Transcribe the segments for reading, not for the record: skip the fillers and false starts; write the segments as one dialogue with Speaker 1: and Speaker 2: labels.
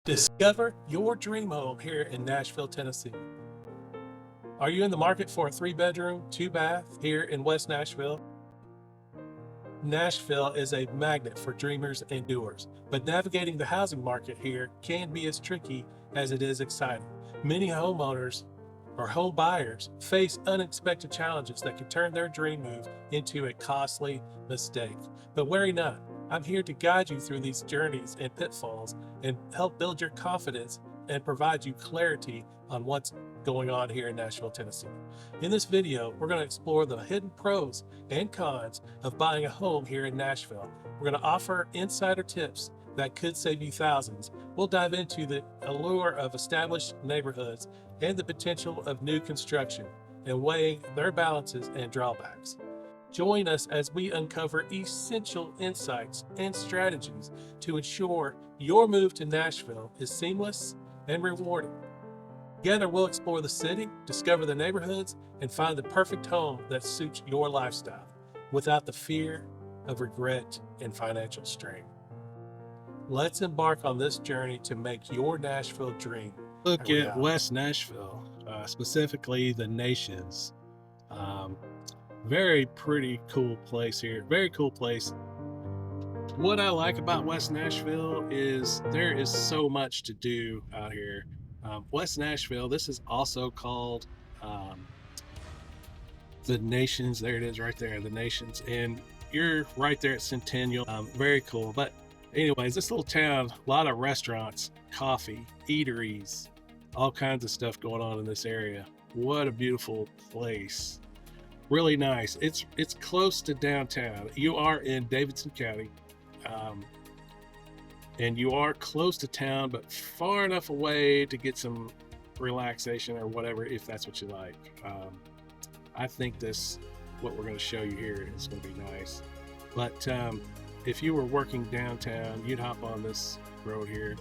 Speaker 1: Discover your dream home here in Nashville, Tennessee. Are you in the market for a 3-bedroom, 2-bath here in West Nashville? Nashville is a magnet for dreamers and doers, but navigating the housing market here can be as tricky as it is exciting. Many homeowners or home buyers face unexpected challenges that can turn their dream move into a costly mistake. But worry not, I'm here to guide you through these journeys and pitfalls and help build your confidence and provide you clarity on what's going on here in Nashville, Tennessee. In this video, we're going to explore the hidden pros and cons of buying a home here in Nashville. We're going to offer insider tips that could save you thousands. We'll dive into the allure of established neighborhoods and the potential of new construction and weighing their balances and drawbacks. Join us as we uncover essential insights and strategies to ensure your move to Nashville is seamless and rewarding. Together, we'll explore the city, discover the neighborhoods, and find the perfect home that suits your lifestyle without the fear of regret and financial strain. Let's embark on this journey to make your Nashville dream
Speaker 2: Look at West Nashville, specifically the Nations. Very pretty cool place here. Very cool place. What I like about West Nashville is there is so much to do out here. West Nashville, this is also called the Nations. There it is right there, the Nations. And you're right there at Centennial. Very cool. But anyways, this little town, a lot of restaurants, coffee, eateries, all kinds of stuff going on in this area. What a beautiful place. Really nice. It's close to downtown. You are in Davidson County. And you are close to town, but far enough away to get some relaxation or whatever, if that's what you like. I think what we're going to show you here is going to be nice. But if you were working downtown, you'd hop on this road here,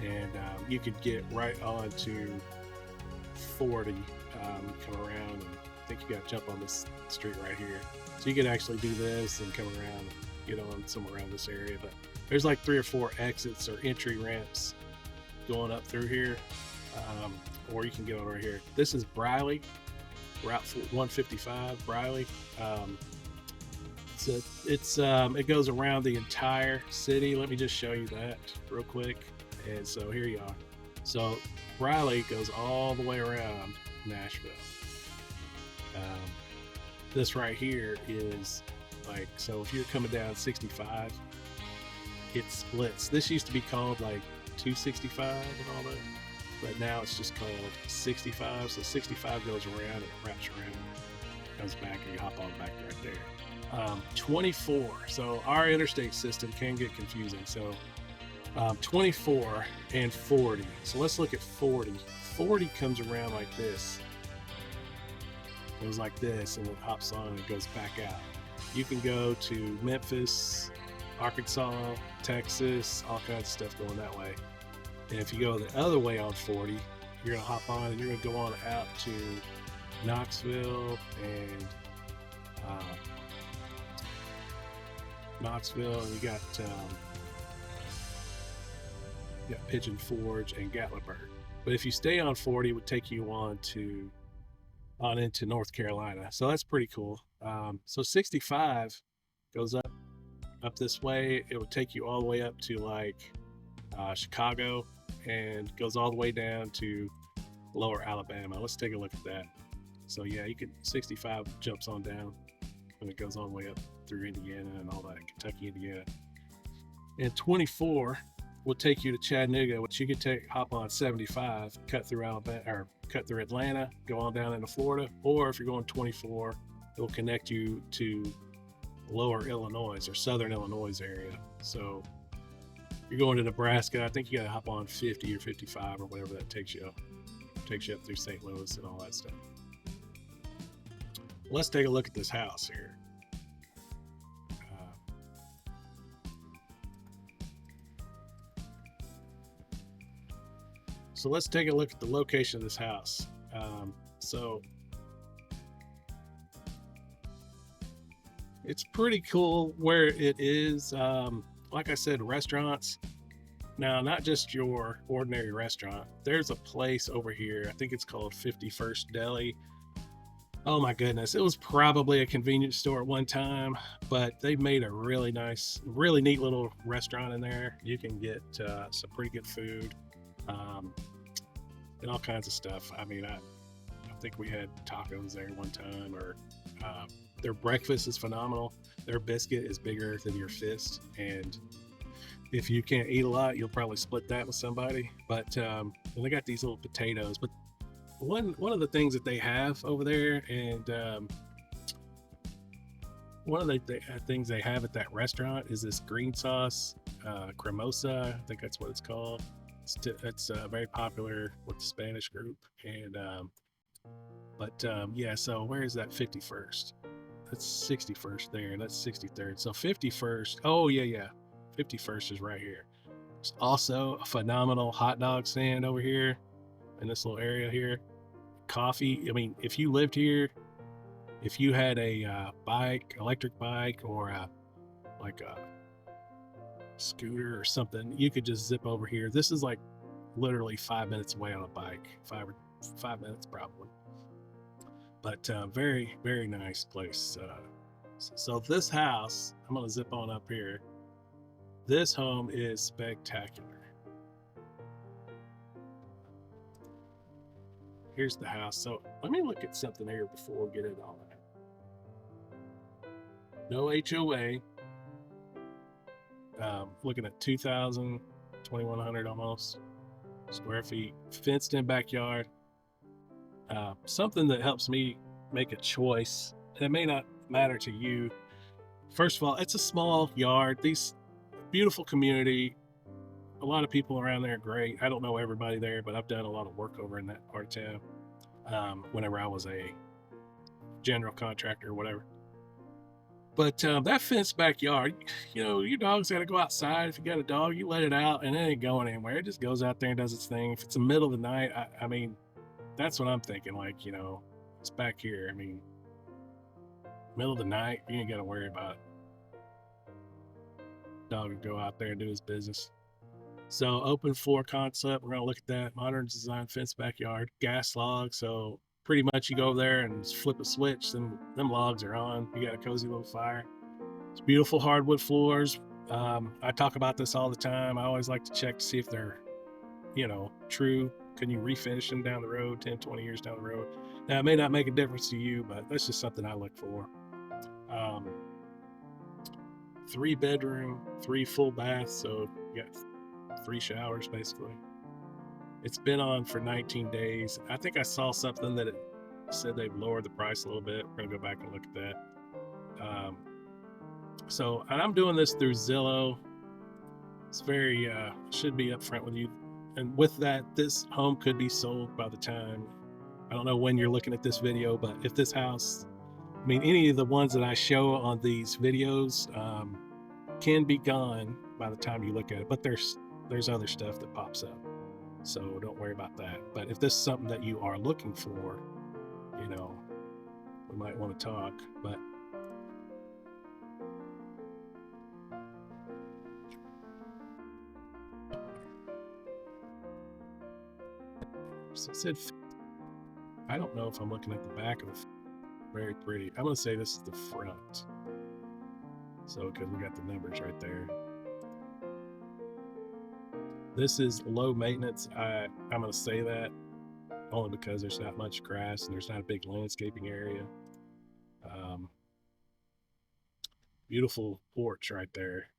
Speaker 2: and you could get right onto 40, come around, and I think you got to jump on this street right here. So you could actually do this and come around and get on somewhere around this area. But there's like 3 or 4 exits or entry ramps going up through here, or you can get on right here. This is Briley, Route 155, Briley. So it goes around the entire city. Let me just show you that real quick. And so here you are. So Briley goes all the way around Nashville. This right here is like, so if you're coming down 65, it splits. This used to be called like 265 and all that, but now it's just called 65. So 65 goes around and it wraps around, comes back, and you hop on back right there. 24. So our interstate system can get confusing. So 24 and 40. So let's look at 40. 40 comes around like this. It goes like this, and it hops on and it goes back out. You can go to Memphis, Arkansas, Texas, all kinds of stuff going that way. And if you go the other way on 40, you're going to hop on and you're going to go on out to Knoxville and and you got Pigeon Forge and Gatlinburg. But if you stay on 40, it would take you on into North Carolina. So that's pretty cool. So 65 goes up this way. It would take you all the way up to like Chicago, and goes all the way down to lower Alabama. Let's take a look at that. So yeah, 65 jumps on down and it goes all the way up through Indiana and all that, Kentucky, Indiana. And 24 will take you to Chattanooga, which you could hop on 75, cut through Alabama, or cut through Atlanta, go on down into Florida, or if you're going 24, it will connect you to lower Illinois or southern Illinois area. So if you're going to Nebraska, I think you got to hop on 50 or 55 or whatever that takes you up. Takes you up through St. Louis and all that stuff. Let's take a look at this house here. So let's take a look at the location of this house. So it's pretty cool where it is. Like I said, restaurants, Now, not just your ordinary restaurant. There's a place over here. I think it's called 51st Deli. Oh my goodness, it was probably a convenience store at one time, but they've made a really nice, really neat little restaurant in there. You can get some pretty good food, um, and all kinds of stuff. I mean, I think we had tacos there one time, or their breakfast is phenomenal. Their biscuit is bigger than your fist, and if you can't eat a lot, you'll probably split that with somebody. But and they got these little potatoes. But one of the things that they have over there, and one of the things they have at that restaurant is this green sauce, cremosa. I think that's what it's called. It's very popular with the Spanish group. And yeah. So where is that 51st? That's 61st there. That's 63rd. So 51st. Oh yeah. 51st is right here. There's also a phenomenal hot dog stand over here in this little area here. Coffee. I mean, if you lived here, if you had a bike, electric bike, or like a scooter or something, you could just zip over here. This is like literally 5 minutes away on a bike. Five minutes probably. But very, very nice place. So this house, I'm gonna zip on up here. This home is spectacular. Here's the house. So let me look at something here before we get into all that. No HOA. Looking at 2,000, 2,100 almost square feet. Fenced in backyard. Something that helps me make a choice. And it may not matter to you. First of all, it's a small yard. These beautiful community. A lot of people around there are great. I don't know everybody there, but I've done a lot of work over in that part of town whenever I was a general contractor or whatever. But that fenced backyard, you know, your dog's got to go outside. If you got a dog, you let it out and it ain't going anywhere. It just goes out there and does its thing. If it's the middle of the night, I mean, that's what I'm thinking. Like, you know, it's back here. I mean, middle of the night, you ain't got to worry about it. Dog would go out there and do his business. So open floor concept, we're gonna look at that. Modern design fence backyard, gas log. So pretty much you go over there and flip a switch, them logs are on. You got a cozy little fire. It's beautiful hardwood floors. I talk about this all the time. I always like to check to see if they're, you know, true. Can you refinish them down the road, 10, 20 years down the road? Now it may not make a difference to you, but that's just something I look for. 3 bedroom, 3 full baths, so you got 3 showers basically. It's been on for 19 days. I think I saw something that it said they've lowered the price a little bit. We're gonna go back and look at that. And I'm doing this through Zillow. It's very should be upfront with you. And with that, this home could be sold by the time, I don't know when you're looking at this video, but if this house, I mean, any of the ones that I show on these videos can be gone by the time you look at it. But there's other stuff that pops up, so don't worry about that. But if this is something that you are looking for, you know, we might want to talk. But so it said, I don't know if I'm looking at the back of the. Very pretty. I'm gonna say this is the front. So because we got the numbers right there. This is low maintenance. I'm gonna say that only because there's not much grass and there's not a big landscaping area. Beautiful porch right there.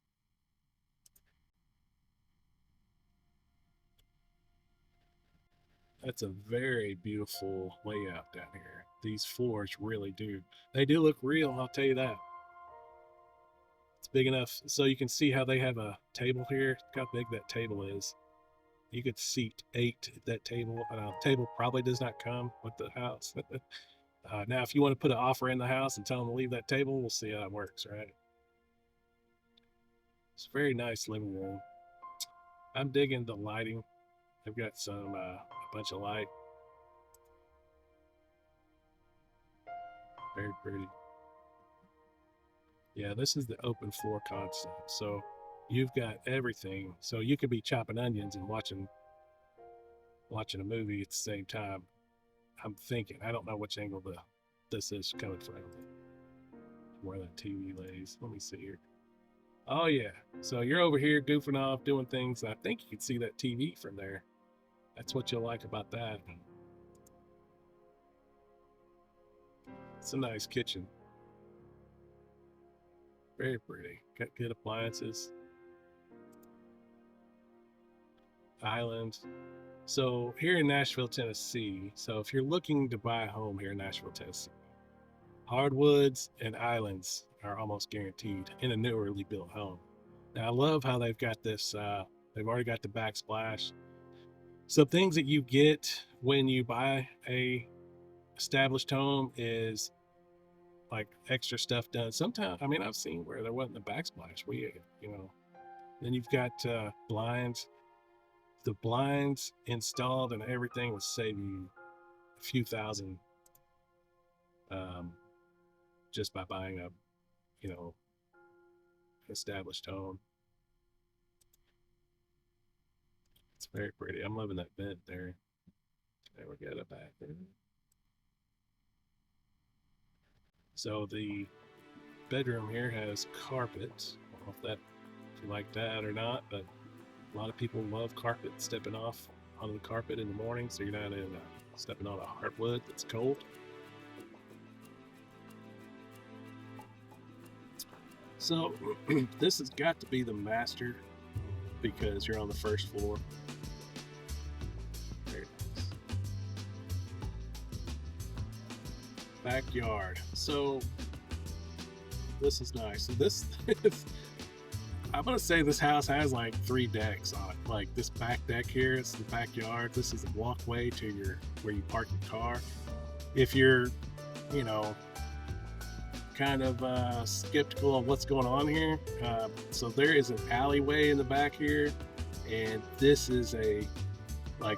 Speaker 2: That's a very beautiful layout down here. These floors really do. They do look real, I'll tell you that. It's big enough so you can see how they have a table here. Look how big that table is. You could seat 8 at that table. Table probably does not come with the house. Now, if you want to put an offer in the house and tell them to leave that table, we'll see how it works, right? It's a very nice living room. I'm digging the lighting. They've got some a bunch of light. Very pretty. Yeah, this is the open floor concept. So you've got everything. So you could be chopping onions and watching a movie at the same time. I'm thinking, I don't know which angle this is coming from, where that TV lays. Let me see here. Oh yeah. So you're over here goofing off, doing things. I think you can see that TV from there. That's what you'll like about that. It's a nice kitchen. Very pretty. Got good appliances. Island. So here in Nashville, Tennessee, so if you're looking to buy a home here in Nashville, Tennessee, hardwoods and islands are almost guaranteed in a newly built home. Now I love how they've got this, they've already got the backsplash. So things that you get when you buy a established home is like extra stuff done. Sometimes, I mean, I've seen where there wasn't the backsplash. Then you've got blinds. The blinds installed and everything will save you a few thousand just by buying a, established home. It's very pretty. I'm loving that bed there. There we got it back there. So the bedroom here has carpet. I don't know if you like that or not, but a lot of people love carpet, stepping off on the carpet in the morning, so you're not stepping on a hardwood that's cold. So this has got to be the master because you're on the first floor. Very nice. Backyard. So this is nice. So this I'm gonna say this house has like 3 decks on it. Like this back deck here, it's the backyard. This is the walkway to where you park your car. If you're, kind of skeptical of what's going on here, so there is an alleyway in the back here, and this is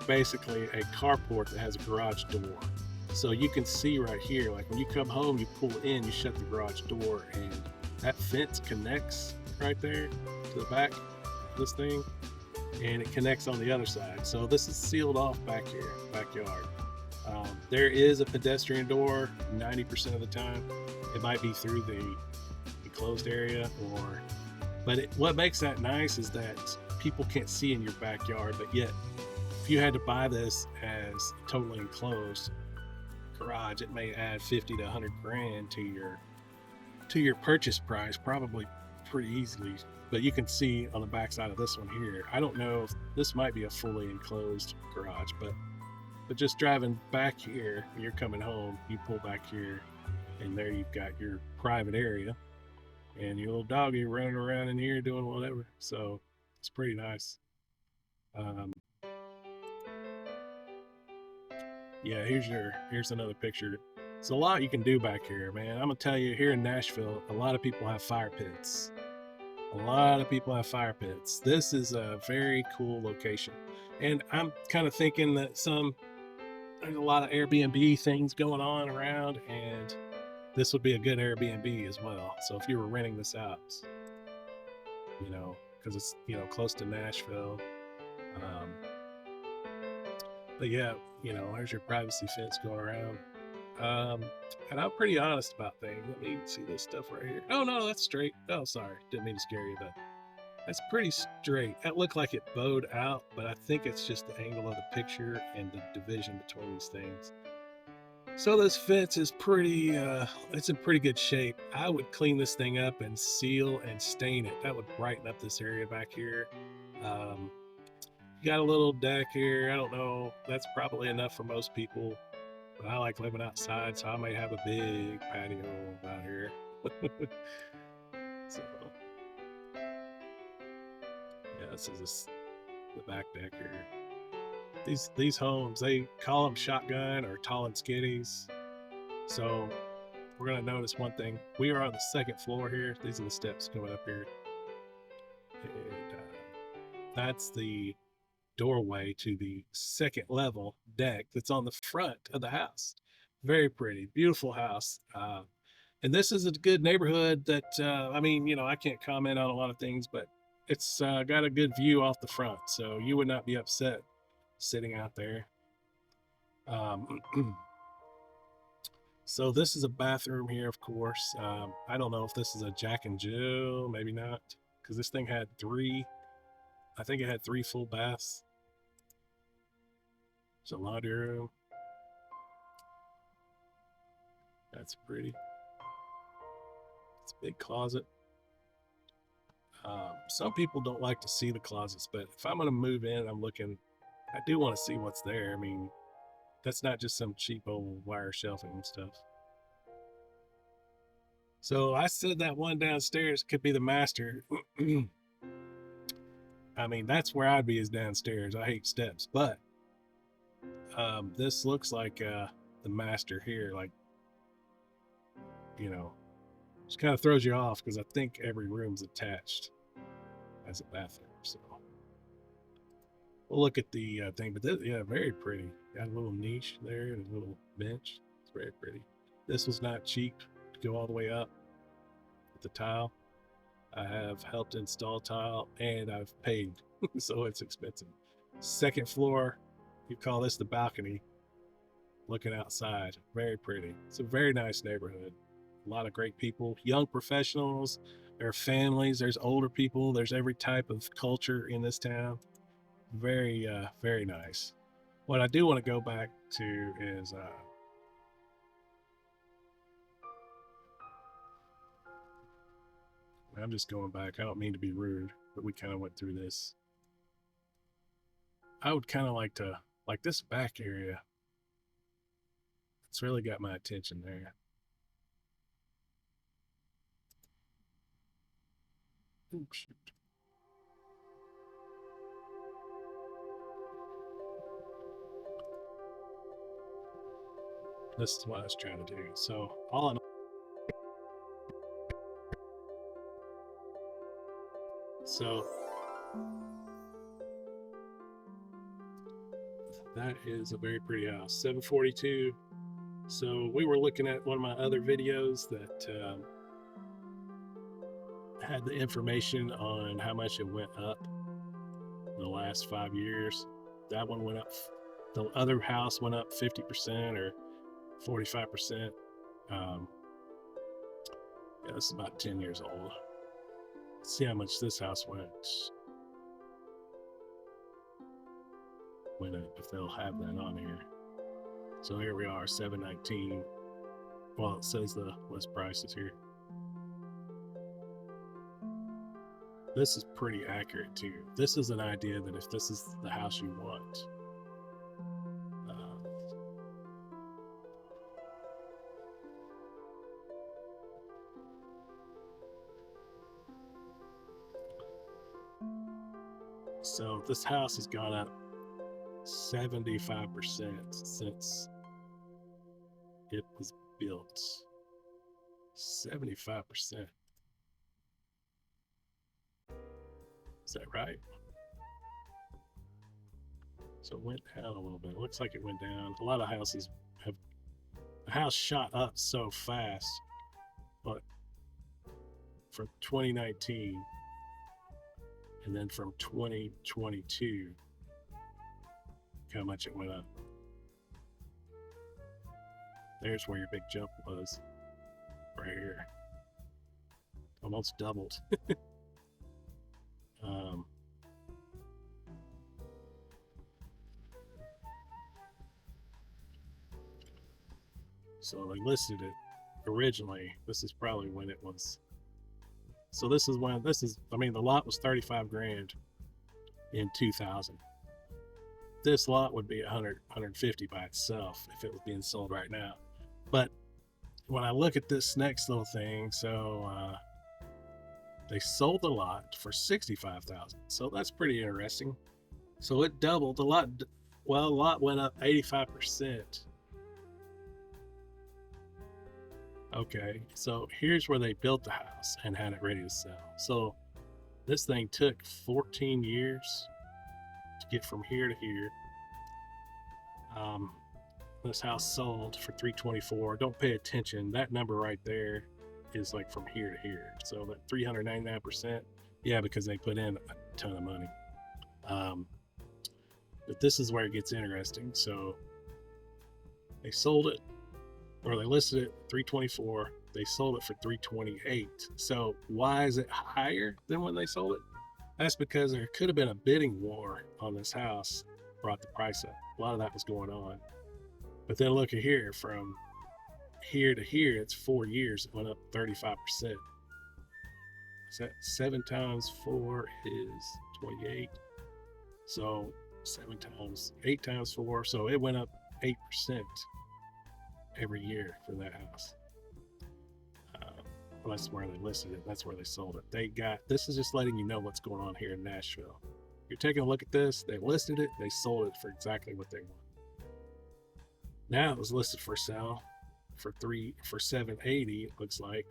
Speaker 2: basically a carport that has a garage door. So you can see right here, like when you come home, you pull in, you shut the garage door, and that fence connects right there to the back of this thing, and it connects on the other side. So this is sealed off back here, backyard. There is a pedestrian door 90% of the time. It might be through the enclosed area, but what makes that nice is that people can't see in your backyard, but yet if you had to buy this as totally enclosed garage, it may add 50 to 100 grand to your purchase price, probably pretty easily. But you can see on the back side of this one here, I don't know if this might be a fully enclosed garage, but just driving back here, you're coming home, you pull back here, and there you've got your private area and your little doggy running around in here doing whatever. So it's pretty nice. Yeah, here's another picture. It's a lot you can do back here, man. I'm gonna tell you, here in Nashville, a lot of people have fire pits. This is a very cool location, and I'm kind of thinking that there's a lot of Airbnb things going on around, and this would be a good Airbnb as well. So if you were renting this out, because it's close to Nashville, but yeah, there's your privacy fence going around. And I'm pretty honest about things. Let me see this stuff right here. Oh no, that's straight. Oh, sorry, didn't mean to scare you, but that's pretty straight. That looked like it bowed out, but I think it's just the angle of the picture and the division between these things. So this fence is it's in pretty good shape. I would clean this thing up and seal and stain it. That would brighten up this area back here. You got a little deck here. I don't know. That's probably enough for most people. But I like living outside, so I may have a big patio out here. So, yeah, this is the back deck here. These homes, they call them shotgun or tall and skinnies. So we're gonna notice one thing. We are on the 2nd floor here. These are the steps going up here, and that's the doorway to the 2nd level deck that's on the front of the house. Very pretty, beautiful house. And this is a good neighborhood that, I can't comment on a lot of things, but it's got a good view off the front, so you would not be upset sitting out there. Um, so this is a bathroom here, of course. I don't know if this is a Jack and Jill, maybe not, because this thing had three. I think it had 3 full baths. There's a laundry room. That's pretty. It's a big closet. Some people don't like to see the closets, but if I'm going to move in, I do want to see what's there. I mean, that's not just some cheap old wire shelving and stuff. So I said that one downstairs could be the master. I mean, that's where I'd be, is downstairs. I hate steps, but this looks like the master here. Like, you know, just kind of throws you off because I think every room's attached as a bathroom. So we'll look at the thing, but this, yeah, very pretty. Got a little niche there and a little bench. It's very pretty. This was not cheap to go all the way up with the tile. I have helped install tile and I've paid, so it's expensive. Second floor, you call this the balcony, looking outside. Very pretty. It's a very nice neighborhood. A lot of great people, young professionals, there are families, there's older people, there's every type of culture in this town. Very, very nice. What I do want to go back to is I'm just going back. I don't mean to be rude, but we kind of went through this. I would kind of like this back area. It's really got my attention there. Ooh, shoot. This is what I was trying to do. So all in all, so that is a very pretty house. 742. So we were looking at one of my other videos that had the information on how much it went up in the last 5 years. That one went up. The other house went up 50% or 45%. Yeah, this is about 10 years old. Let's see how much this house went if they'll have that on here. So here we are, 719. Well, it says the list prices here. This is pretty accurate too. This is an idea that if this is the house you want, so this house has gone up 75% since it was built. 75%. Is that right? So it went down a little bit. It looks like it went down. A lot of houses have, the house shot up so fast, but from 2019 and then from 2022, how much it went up. There's where your big jump was, right here. Almost doubled. So they listed it originally. This is probably when it was. So this is when I mean, the lot was 35 grand in 2000. This lot would be 100, 150 by itself if it was being sold right now. But when I look at this next little thing, so they sold the lot for $65,000. So that's pretty interesting. So it doubled. The lot went up 85%. Okay, so here's where they built the house and had it ready to sell. So this thing took 14 years to get from here to here. This house sold for $324. Don't pay attention. That number right there is like from here to here. So that 399% Yeah, because they put in a ton of money. But this is where it gets interesting. So they sold it, or they listed it 324. They sold it for 328. So why is it higher than when they sold it? That's because there could have been a bidding war on this house, brought the price up. A lot of that was going on. But then look at here, from here to here, it's 4 years. It went up 35%. Is that 7 times 4 is 28? So 8 times 4. So it went up 8% every year for that house. Well, that's where they listed it. That's where they sold it. This is just letting you know what's going on here in Nashville. You're taking a look at this. They listed it. They sold it for exactly what they want. Now it was listed for sale for $780. It looks like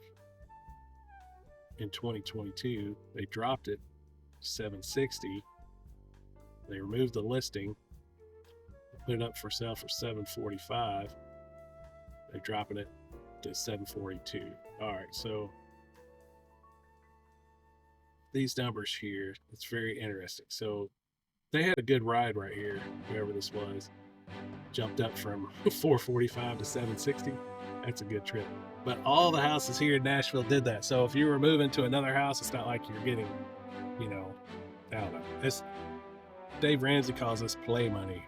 Speaker 2: in 2022 they dropped it $760. They removed the listing, put it up for sale for $745. They're dropping it to $742. All right, so these numbers here, it's very interesting. So they had a good ride right here, whoever this was. Jumped up from $445 to $760. That's a good trip. But all the houses here in Nashville did that. So if you were moving to another house, it's not like you're getting, I don't know. Dave Ramsey calls this play money,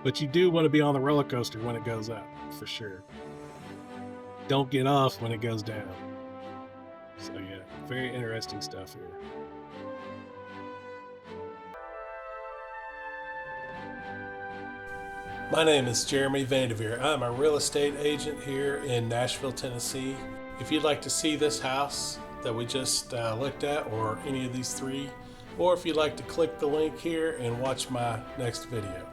Speaker 2: But you do want to be on the roller coaster when it goes up, for sure. Don't get off when it goes down. So yeah, very interesting stuff here.
Speaker 1: My name is Jeremy Vandivier. I'm a real estate agent here in Nashville, Tennessee. If you'd like to see this house that we just looked at, or any of these three, or if you'd like to click the link here and watch my next video.